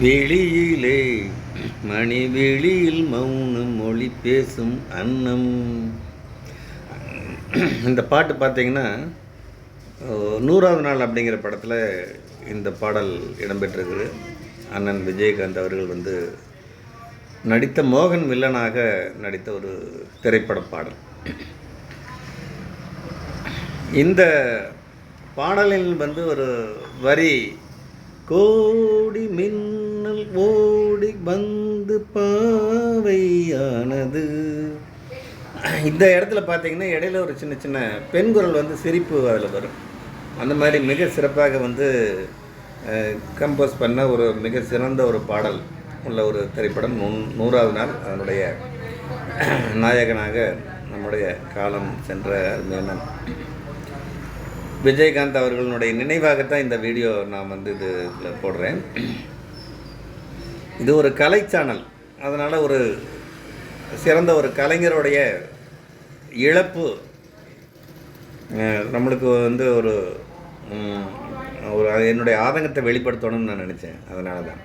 வெளியிலே மணி வெளியில் மௌனம் மொழி பேசும் அன்னம். இந்த பாட்டு பார்த்தீங்கன்னா 100வது நாள் அப்படிங்கிற படத்தில் இந்த பாடல் இடம்பெற்றிருக்குது. அண்ணன் விஜயகாந்த் அவர்கள் வந்து நடித்த மோகன் வில்லனாக நடித்த ஒரு திரைப்பட பாடல். இந்த பாடலில் வந்து ஒரு வரி, கோடி மின்னல் ஓடி வந்து பாவையானது. இந்த இடத்துல பார்த்தீங்கன்னா இடையில ஒரு சின்ன சின்ன பெண் குரல் வந்து சிரிப்பு அதில் வரும். அந்த மாதிரி மிக சிறப்பாக வந்து கம்போஸ் பண்ண ஒரு மிக சிறந்த ஒரு பாடல் உள்ள ஒரு திரைப்படம் 100வது நாள். அதனுடைய நாயகனாக நம்முடைய காலம் சென்ற அருமையான விஜயகாந்த் அவர்களுடைய நினைவாகத்தான் இந்த வீடியோ நான் வந்து இதில் போடுறேன். இது ஒரு கலை சேனல், அதனால் ஒரு சிறந்த ஒரு கலைஞருடைய இழப்பு நம்மளுக்கு வந்து ஒரு என்னுடைய ஆதங்கத்தை வெளிப்படுத்தணும்னு நான் நினச்சேன். அதனால தான்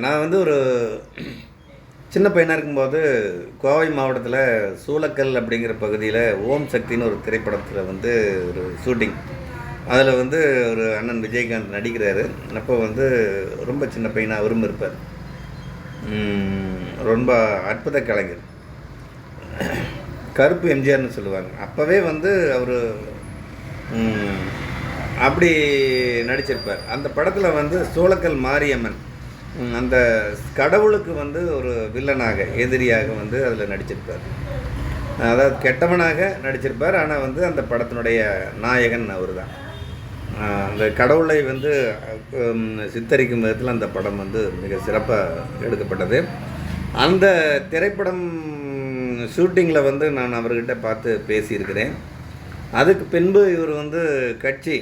நான் வந்து ஒரு சின்ன பையனாக இருக்கும்போது கோவை மாவட்டத்தில் சூளக்கல் அப்படிங்கிற பகுதியில் ஓம் சக்தின்னு ஒரு திரைப்படத்தில் வந்து ஒரு ஷூட்டிங். அதில் வந்து ஒரு அண்ணன் விஜயகாந்த் நடிக்கிறாரு. அப்போ வந்து ரொம்ப சின்ன பையனாக அவரும் இருப்பார். ரொம்ப அற்புத கலைஞர், கருப்பு எம்ஜிஆர்னு சொல்லுவாங்க. அப்போவே வந்து அவர் அப்படி நடிச்சிருப்பார். அந்த படத்தில் வந்து சூளக்கல் மாரியம்மன் அந்த கடவுளுக்கு வந்து ஒரு வில்லனாக, எதிரியாக வந்து அதில் நடிச்சிருப்பார். அதாவது கெட்டவனாக நடிச்சிருப்பார். ஆனால் வந்து அந்த படத்தினுடைய நாயகன் அவர் தான். அந்த கடவுளை வந்து சித்தரிக்கும் விதத்தில் அந்த படம் வந்து மிக சிறப்பாக எடுக்கப்பட்டது. அந்த திரைப்படம் ஷூட்டிங்கில் வந்து நான் அவர்கிட்ட பார்த்து பேசியிருக்கிறேன். அதுக்கு பின்பு இவர் வந்து கட்சி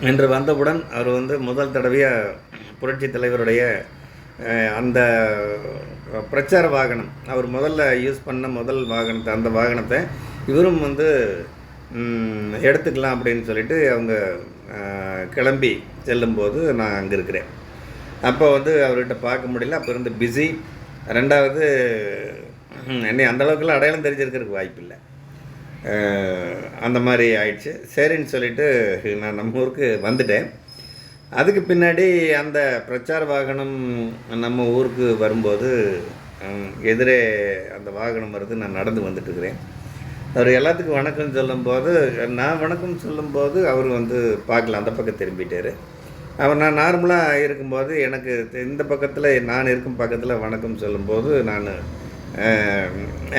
என்று வந்தவுடன் அவர் வந்து முதல் தடவையாக புரட்சி தலைவருடைய அந்த பிரச்சார வாகனம், அவர் முதல்ல யூஸ் பண்ண முதல் வாகனத்தை, அந்த வாகனத்தை இவரும் வந்து எடுத்துக்கலாம் அப்படின்னு சொல்லிட்டு அவங்க கிளம்பி செல்லும்போது நான் அங்கே இருக்கிறேன். அப்போ வந்து அவர்கிட்ட பார்க்க முடியல. அப்போ இருந்து பிஸி. ரெண்டாவது என்னை அந்தளவுக்குலாம் அடையாளம் தெரிஞ்சிருக்கிறதுக்கு வாய்ப்பு இல்லை. அந்த மாதிரி ஆயிடுச்சு. சரின்னு சொல்லிவிட்டு நான் நம்ம ஊருக்கு வந்துட்டேன். அதுக்கு பின்னாடி அந்த பிரச்சார வாகனம் நம்ம ஊருக்கு வரும்போது எதிரே அந்த வாகனம் வருது. நான் நடந்து வந்துட்டுருக்கிறேன். அவர் எல்லாத்துக்கும் வணக்கம் சொல்லும்போது, நான் வணக்கம் சொல்லும்போது அவர் வந்து பார்க்கல, அந்த பக்கம் திரும்பிட்டார். அவர் நான் நார்மலாக இருக்கும்போது எனக்கு இந்த பக்கத்தில், நான் இருக்கும் பக்கத்தில் வணக்கம் சொல்லும்போது நான்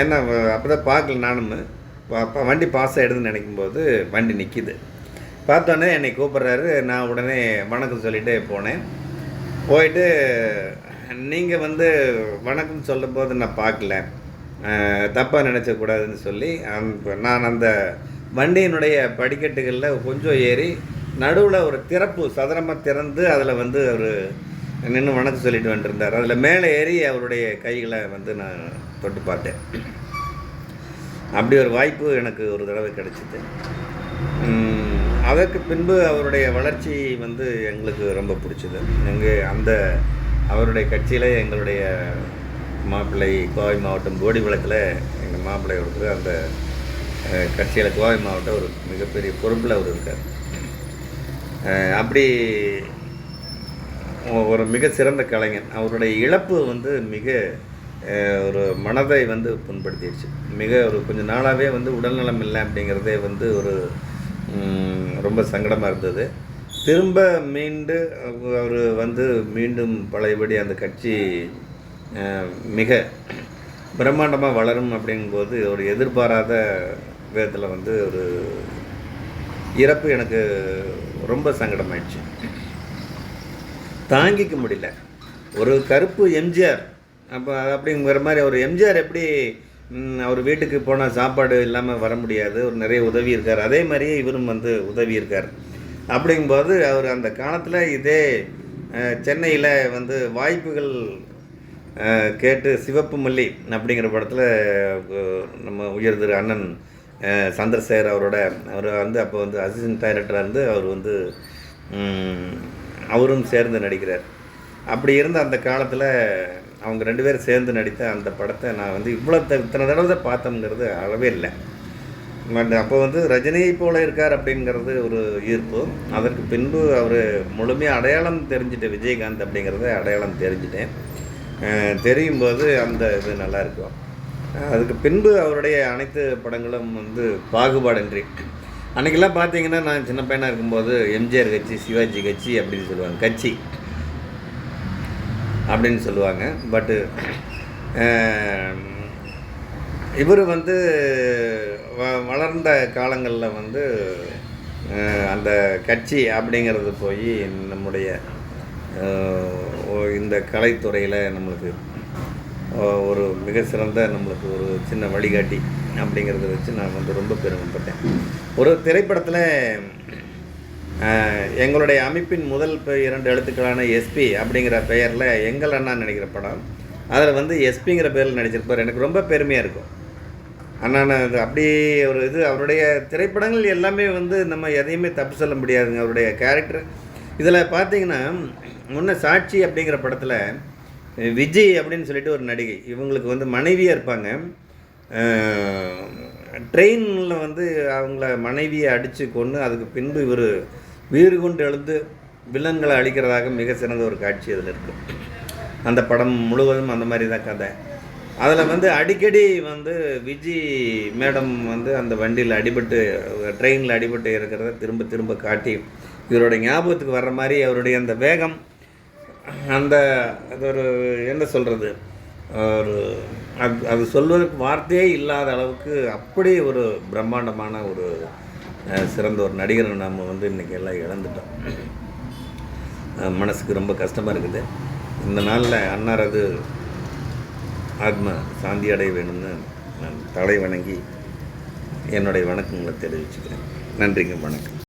என்ன அப்போ தான் பார்க்கல. நானும் வண்டி பாஸ் ஆகிடுதுன்னு நினைக்கும்போது வண்டி நிற்கிது. பார்த்தோன்னே என்னை கூப்பிட்றாரு. நான் உடனே வணக்கம் சொல்லிகிட்டே போனேன். போயிட்டு, நீங்கள் வந்து வணக்கம் சொல்லும்போது நான் பார்க்கல, தப்பாக நினச்சக்கூடாதுன்னு சொல்லி நான் அந்த வண்டியினுடைய படிக்கட்டுகளில் கொஞ்சம் ஏறி நடுவில் ஒரு திறப்பு சதுரமாக திறந்து அதில் வந்து அவர் நின்று வணக்கம் சொல்லிட்டு வந்துருந்தார். அதில் மேலே ஏறி அவருடைய கைகளை வந்து நான் தொட்டு பார்த்தேன். அப்படி ஒரு வாய்ப்பு எனக்கு ஒரு தடவை கிடச்சிது. அதற்கு பின்பு அவருடைய வளர்ச்சி வந்து எங்களுக்கு ரொம்ப பிடிச்சிது. அந்த அவருடைய கட்சியில் எங்களுடைய மாப்பிள்ளை கோவை மாவட்டம் கோடிவளத்தில் எங்கள் மாப்பிள்ளை ஒருத்தர் அந்த கட்சியில் கோவை மாவட்டம் ஒரு மிகப்பெரிய பொறுப்பில் அவர் இருக்கார். அப்படி ஒரு மிக சிறந்த கலைஞர். அவருடைய இழப்பு வந்து மிக ஒரு மனதை வந்து புண்படுத்திடுச்சு. ஒரு கொஞ்சம் நாளாகவே வந்து உடல்நலம் இல்லை அப்படிங்கிறதே வந்து ஒரு ரொம்ப சங்கடமாக இருந்தது. திரும்ப மீண்டு அவர் வந்து மீண்டும் பழையபடி அந்த கட்சி மிக பிரம்மாண்டமாக வளரும் அப்படிங்கும்போது ஒரு எதிர்பாராத விதத்தில் வந்து ஒரு இறப்பு எனக்கு ரொம்ப சங்கடமாயிடுச்சு. தாங்கிக்க முடியல. ஒரு கருப்பு எம்ஜிஆர், அப்போ அப்படிங்கிற மாதிரி ஒரு எம்ஜிஆர் எப்படி அவர் வீட்டுக்கு போனால் சாப்பாடு இல்லாமல் வர முடியாது, ஒரு நிறைய உதவி இருக்கார். அதே மாதிரியே இவரும் வந்து உதவி இருக்கார். அப்படிங்கும்போது அவர் அந்த காலத்தில் இதே சென்னையில் வந்து வாய்ப்புகள் கேட்டு சிவப்பு மல்லி அப்படிங்கிற படத்தில் நம்ம உயர் திரு அண்ணன் சந்திரசேகர் அவர் வந்து அப்போ வந்து அசிஸ்டன்ட் டைரக்டராக இருந்து அவர் வந்து அவரும் சேர்ந்து நடிக்கிறார். அப்படி இருந்த அந்த காலத்தில் அவங்க 2 பேரும் சேர்ந்து நடித்த அந்த படத்தை நான் வந்து இத்தனை தடவை தான் பார்த்தோங்கிறது அளவே இல்லை. பட் அப்போ வந்து ரஜினியை போல் இருக்கார் அப்படிங்கிறது ஒரு ஈர்ப்பு. அதற்கு பின்பு அவர் முழுமையாக அடையாளம் தெரிஞ்சுட்டேன், விஜயகாந்த் அப்படிங்கிறத அடையாளம் தெரிஞ்சுட்டேன். தெரியும்போது அந்த இது நல்லாயிருக்கும். அதுக்கு பின்பு அவருடைய அனைத்து படங்களும் வந்து பாகுபாடின்றி. அன்றைக்கெல்லாம் பார்த்தீங்கன்னா நான் சின்ன பையனாக இருக்கும்போது எம்ஜிஆர் கட்சி, சிவாஜி கட்சி அப்படின்னு சொல்லுவாங்க, கட்சி அப்படின்னு சொல்லுவாங்க. பட்டு இவர் வந்து வளர்ந்த காலங்களில் வந்து அந்த கட்சி அப்படிங்கிறது போய் நம்முடைய இந்த கலைத்துறையில் நம்மளுக்கு ஒரு மிக சிறந்த நம்மளுக்கு ஒரு சின்ன வழிகாட்டி அப்படிங்கிறத வச்சு நான் வந்து ரொம்ப பெருமைப்பட்டேன். ஒரு திரைப்படத்தில் எங்களுடைய அமைப்பின் முதல் 2 எழுத்துக்களான எஸ்பி அப்படிங்கிற பெயரில் எங்கள் அண்ணா நினைக்கிற படம், அதில் வந்து எஸ்பிங்கிற பேரில் நடிச்சிருப்பார். எனக்கு ரொம்ப பெருமையாக இருக்கும். அண்ணா அது அப்படி ஒரு இது. அவருடைய திரைப்படங்கள் எல்லாமே வந்து நம்ம எதையுமே தப்பு சொல்ல முடியாதுங்க. அவருடைய கேரக்டர் இதில் பார்த்தீங்கன்னா முன்ன சாட்சி அப்படிங்கிற படத்தில் விஜய் அப்படின்னு சொல்லிட்டு ஒரு நடிகை, இவங்களுக்கு வந்து மனைவியாக இருப்பாங்க. ட்ரெயினில் வந்து அவங்கள மனைவியை அடித்து கொன்று அதுக்கு பின்பு இவர் வீறு கொண்டு எழுந்து வில்லன்களை அழிக்கிறதாக மிக சிறந்த ஒரு காட்சி அதில் இருக்குது. அந்த படம் முழுவதும் அந்த மாதிரி தான் கதை. அதில் வந்து அடிக்கடி வந்து விஜய் மேடம் வந்து அந்த வண்டியில் அடிபட்டு, ட்ரெயினில் அடிபட்டு இருக்கிறத திரும்ப திரும்ப காட்டி இவருடைய ஞாபகத்துக்கு வர்ற மாதிரி அவருடைய அந்த வேகம், அந்த அது ஒரு என்ன சொல்கிறது, ஒரு அது சொல்வதற்கு வார்த்தையே இல்லாத அளவுக்கு அப்படி ஒரு பிரம்மாண்டமான ஒரு சிறந்த ஒரு நடிகரை நம்ம வந்து இன்றைக்கி எல்லாம் இழந்துட்டோம். மனசுக்கு ரொம்ப கஷ்டமாக இருக்குது. இந்த நாளில் அன்னாரது ஆத்ம சாந்தி அடைய வேணும்னு நான் தலை வணங்கி என்னுடைய வணக்கங்களை தெரிவிச்சுக்கிறேன். நன்றிங்க, வணக்கம்.